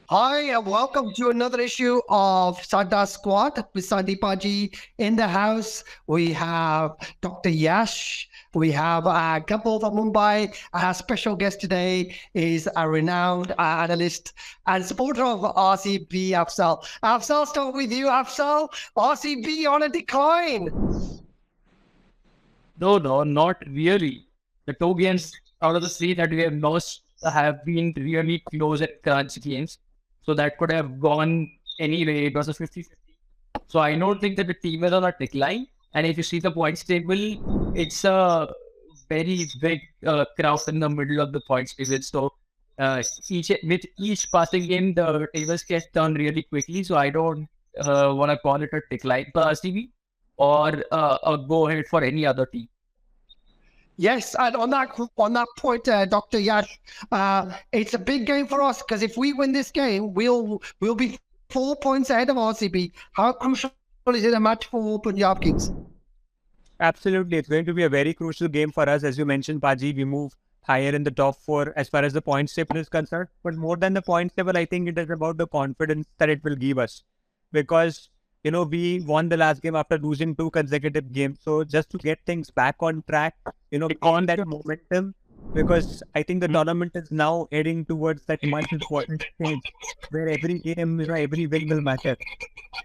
Hi, and welcome to another issue of Sadda Squad with Sandeepaji in the house. We have Dr. Yash. We have a couple from Mumbai. Our special guest today is a renowned analyst and supporter of RCB, Afsal. Afsal, start with you, Afsal. RCB on a decline. No, not really. The two games out of the three that we have lost have been really close and crunch games. So that could have gone anyway. It was a 50-50. So I don't think that the team is on a decline. And if you see the points table, it's a very big crowd in the middle of the points table. So with each passing game, the tables get turned really quickly. So I don't want to call it a decline for RCB or a go ahead for any other team. Yes, and on that point, Dr. Yash, it's a big game for us because if we win this game, we'll be 4 points ahead of RCB. How crucial is it a match for Punjab Kings? Absolutely. It's going to be a very crucial game for us. As you mentioned, Paji, we move higher in the top four as far as the points table is concerned. But more than the points table, I think it is about the confidence that it will give us. Because, we won the last game after losing 2 consecutive games. So just to get things back on track, on that momentum, because I think the tournament is now heading towards that much important stage where every game, every win will matter.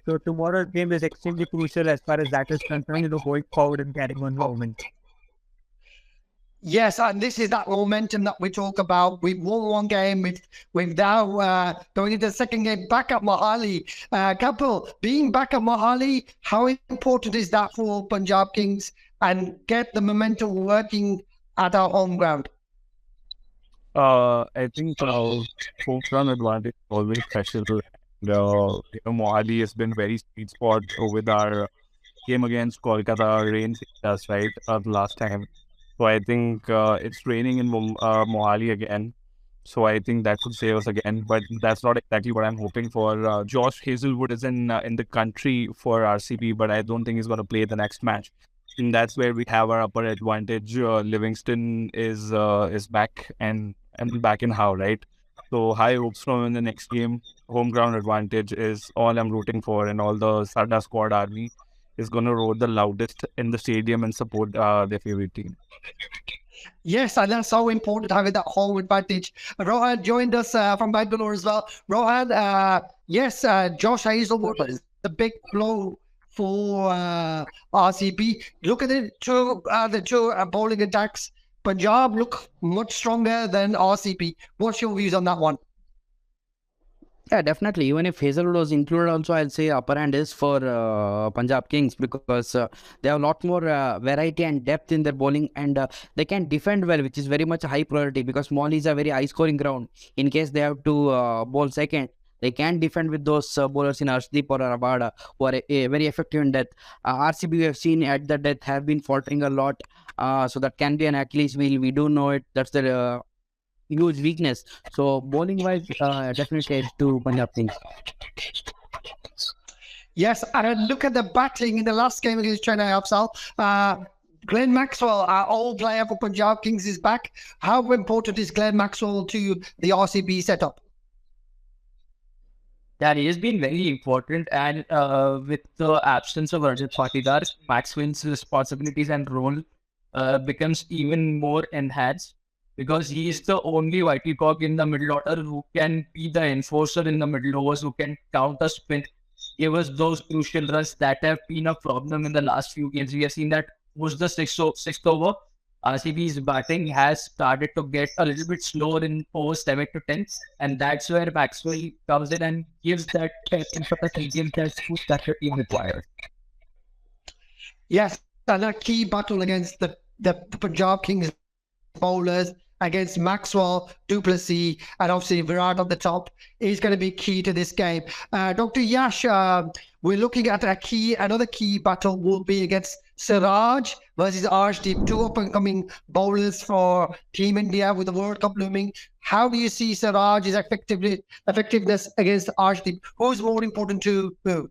So tomorrow's game is extremely crucial as far as that is concerned, going forward and carrying on moment. Yes, and this is that momentum that we talk about. We've won one game. We've now going into the second game back at Mohali. Kapil, being back at Mohali, how important is that for Punjab Kings and get the momentum working at our home ground? I think home run advantage is always special. Mohali has been very sweet spot with our game against Kolkata. Rain saved us, right, last time. So I think it's raining in Mohali again. So I think that could save us again. But that's not exactly what I'm hoping for. Josh Hazelwood is in the country for RCB, but I don't think he's going to play the next match. And that's where we have our upper advantage. Livingstone is back and back in how, right? So high hopes from in the next game. Home ground advantage is all I'm rooting for, and all the Sadda squad army is going to roar the loudest in the stadium and support their favorite team. Yes, and that's so important having that home advantage. Rohan joined us from Bangalore as well. Rohan, yes, Josh Hazelwood is the big blow for RCB. Look at the two bowling attacks. Punjab look much stronger than RCB. What's your views on that one? Yeah, definitely. Even if Hazelwood was included also, I'll say upper hand is for Punjab Kings because they have a lot more variety and depth in their bowling and they can defend well, which is very much a high priority because Mohali is a very high-scoring ground. In case they have to bowl second, they can defend with those bowlers in Arshdeep or Rabada who are very effective in death. RCB we have seen at the death have been faltering a lot. So that can be an Achilles wheel. We do know it. That's the huge weakness. So bowling wise, definitely edge to Punjab Kings. Yes, and look at the batting in the last game against Chennai, Afsal. Glenn Maxwell, our old player for Punjab Kings, is back. How important is Glenn Maxwell to the RCB setup? That has been very important, and with the absence of Rajat Patidar, Maxwell's responsibilities and role becomes even more enhanced because he is the only vital cog in the middle order who can be the enforcer in the middle overs, who can counter spin, give us those crucial runs that have been a problem in the last few games. We have seen that was the sixth over. RCB's batting has started to get a little bit slower in over 7 to 10, and that's where Maxwell comes in and gives that gives that push that the team requires. Yes, and a key battle against the Punjab Kings bowlers against Maxwell, Duplessis, and obviously Virat on the top is going to be key to this game. Dr. Yash, we're looking at another key battle will be against Siraj versus Arshdeep, two up-and-coming bowlers for Team India with the World Cup looming. How do you see Siraj's effectiveness against Arshdeep? Who's more important to who?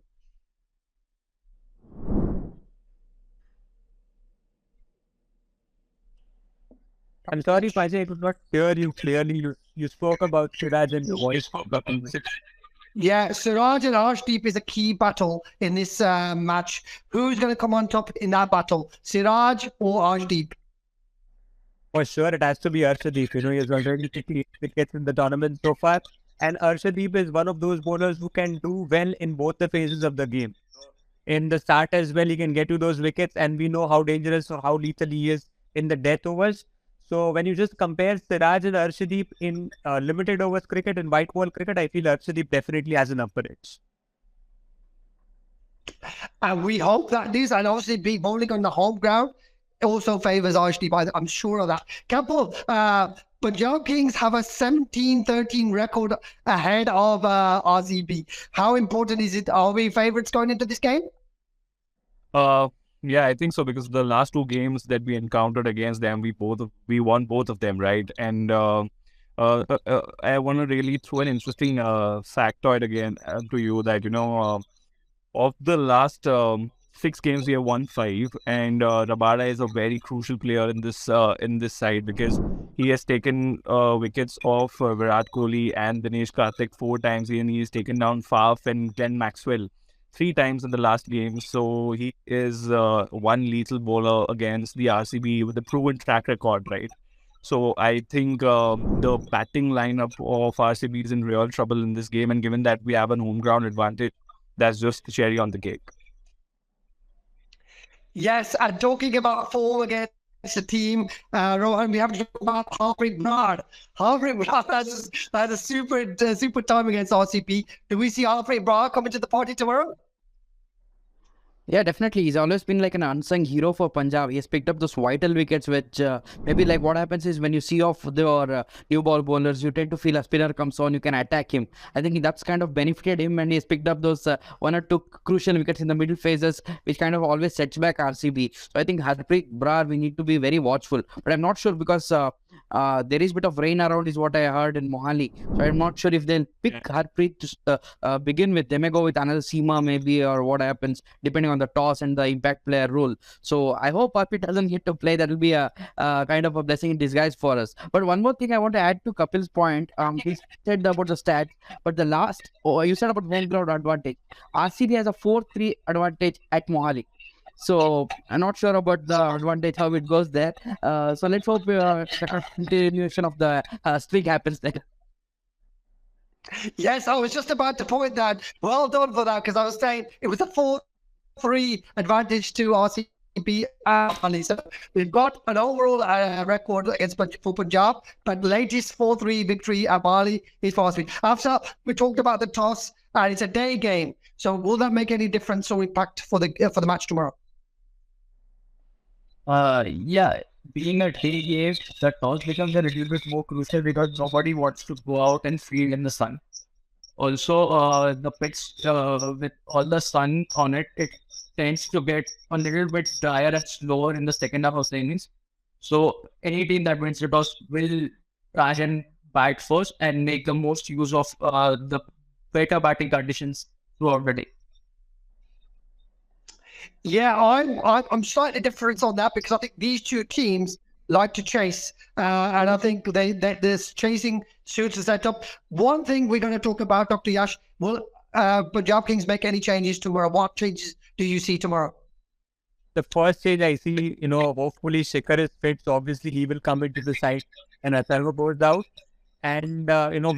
I'm sorry, Paji, I could not hear you clearly. You spoke about Siraj and Dhawan. Yeah, Siraj and Arshdeep is a key battle in this match. Who's going to come on top in that battle, Siraj or Arshdeep? For sure, it has to be Arshdeep. He's already 58 wickets in the tournament so far. And Arshdeep is one of those bowlers who can do well in both the phases of the game. In the start as well, he can get you those wickets, and we know how dangerous or how lethal he is in the death overs. So when you just compare Siraj and Arshdeep in limited overs cricket and white ball cricket, I feel Arshdeep definitely has an upper edge. And we hope that this, and obviously being bowling on the home ground, also favours Arshdeep. I'm sure of that. Kapil, Punjab Kings have a 17-13 record ahead of RCB. How important is it? Are we favourites going into this game? Yeah, I think so, because the last two games that we encountered against them, we won both of them, right? And I want to really throw an interesting factoid again to you that of the last 6 games, we have won 5, and Rabada is a very crucial player in this side, because he has taken wickets off Virat Kohli and Dinesh Karthik 4 times, and he has taken down Faf and Glenn Maxwell 3 times in the last game. So he is one lethal bowler against the RCB with a proven track record, right? So I think the batting lineup of RCB is in real trouble in this game, and given that we have an home ground advantage, that's just the cherry on the cake. Yes, and talking about form against the team, Rohan, we have to talk about Harpreet Brar. Harpreet Brar has a super time against RCB. Do we see Harpreet Brar coming to the party tomorrow? Yeah, definitely. He's always been like an unsung hero for Punjab. He has picked up those vital wickets, which maybe like what happens is when you see off your new ball bowlers, you tend to feel a spinner comes on, you can attack him. I think that's kind of benefited him, and he has picked up those 1 or 2 crucial wickets in the middle phases, which kind of always sets back RCB. So I think Harpreet Brar, we need to be very watchful. But I'm not sure, because there is a bit of rain around is what I heard in Mohali. So I'm not sure if they'll pick Harpreet to begin with. They may go with another Seema maybe, or what happens, depending on the toss and the impact player role. So I hope Harpreet doesn't get to play. That will be a kind of a blessing in disguise for us. But one more thing I want to add to Kapil's point. He said about the stats, but the last, you said about home ground advantage. RCB has a 4-3 advantage at Mohali. So I'm not sure about the advantage, how it goes there. So let's hope continuation of the streak happens there. Yes, I was just about to point that. Well done for that, because I was saying it was a 4-3 advantage to RCB. So we've got an overall record against for Punjab, but the latest 4-3 victory at Bali is for RCB. After we talked about the toss, and it's a day game. So will that make any difference or impact for the match tomorrow? Yeah, being a day game, the toss becomes a little bit more crucial, because nobody wants to go out and field in the sun. Also, the pitch with all the sun on it, it tends to get a little bit drier and slower in the second half of the innings. So any team that wins the toss will try and bat first and make the most use of the better batting conditions throughout the day. Yeah, I'm slightly different on that, because I think these two teams like to chase, and I think this chasing suits the setup. One thing we're going to talk about, Dr. Yash, will Punjab Kings make any changes tomorrow? What changes do you see tomorrow? The first change I see, hopefully Shikhar is fit, so obviously he will come into the side and Atharva goes out. And,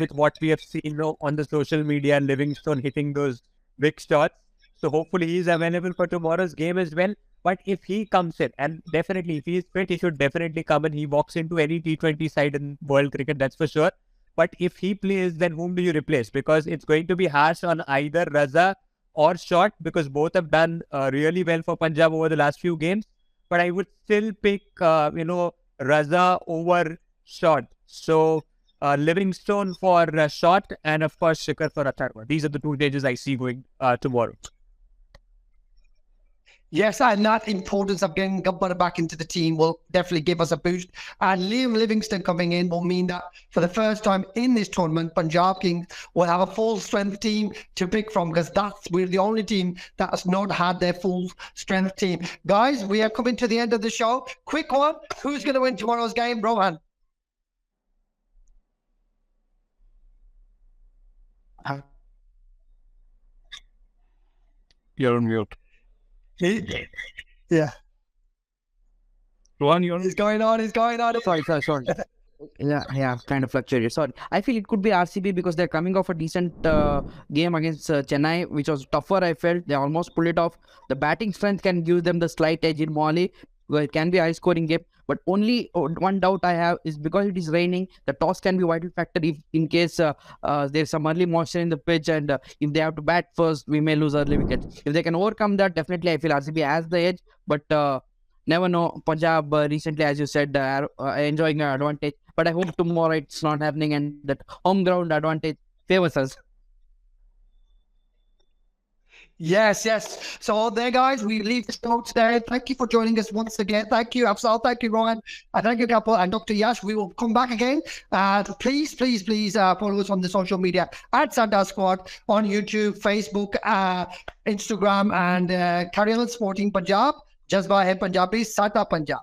with what we have seen on the social media, Livingstone hitting those big shots. So hopefully he is available for tomorrow's game as well. But if he comes in, and definitely if he is fit, he should definitely come in. He walks into any T20 side in world cricket, that's for sure. But if he plays, then whom do you replace? Because it's going to be harsh on either Raza or Shot, because both have done really well for Punjab over the last few games. But I would still pick, Raza over Shot. So Livingstone for Shot, and of course Shikhar for Atharva. These are the 2 changes I see going tomorrow. Yes, and that importance of getting Gabbar back into the team will definitely give us a boost. And Liam Livingstone coming in will mean that for the first time in this tournament, Punjab Kings will have a full strength team to pick from, because we're the only team that has not had their full strength team. Guys, we are coming to the end of the show. Quick one, who's going to win tomorrow's game, Rohan? You're on mute. Yeah. Rohan, you're It's going on. Sorry. Yeah, kind of fluctuated. Sorry. I feel it could be RCB because they're coming off a decent game against Chennai, which was tougher, I felt. They almost pulled it off. The batting strength can give them the slight edge in Mohali. Well, it can be a high-scoring game. But only one doubt I have is because it is raining, the toss can be a vital factor if in case there's some early moisture in the pitch and if they have to bat first, we may lose early wickets. If they can overcome that, definitely I feel RCB has the edge. But never know. Punjab recently, as you said, enjoying an advantage. But I hope tomorrow it's not happening and that home ground advantage favors us. Yes. So there, guys, we leave this note there. Thank you for joining us once again. Thank you, Afsal. Thank you, Rohan. Thank you, Kapil and Dr. Yash. We will come back again. Please follow us on the social media at Sadda Squad on YouTube, Facebook, Instagram, and carry on supporting Punjab. Jazba hai Punjabi, Sadda Punjab.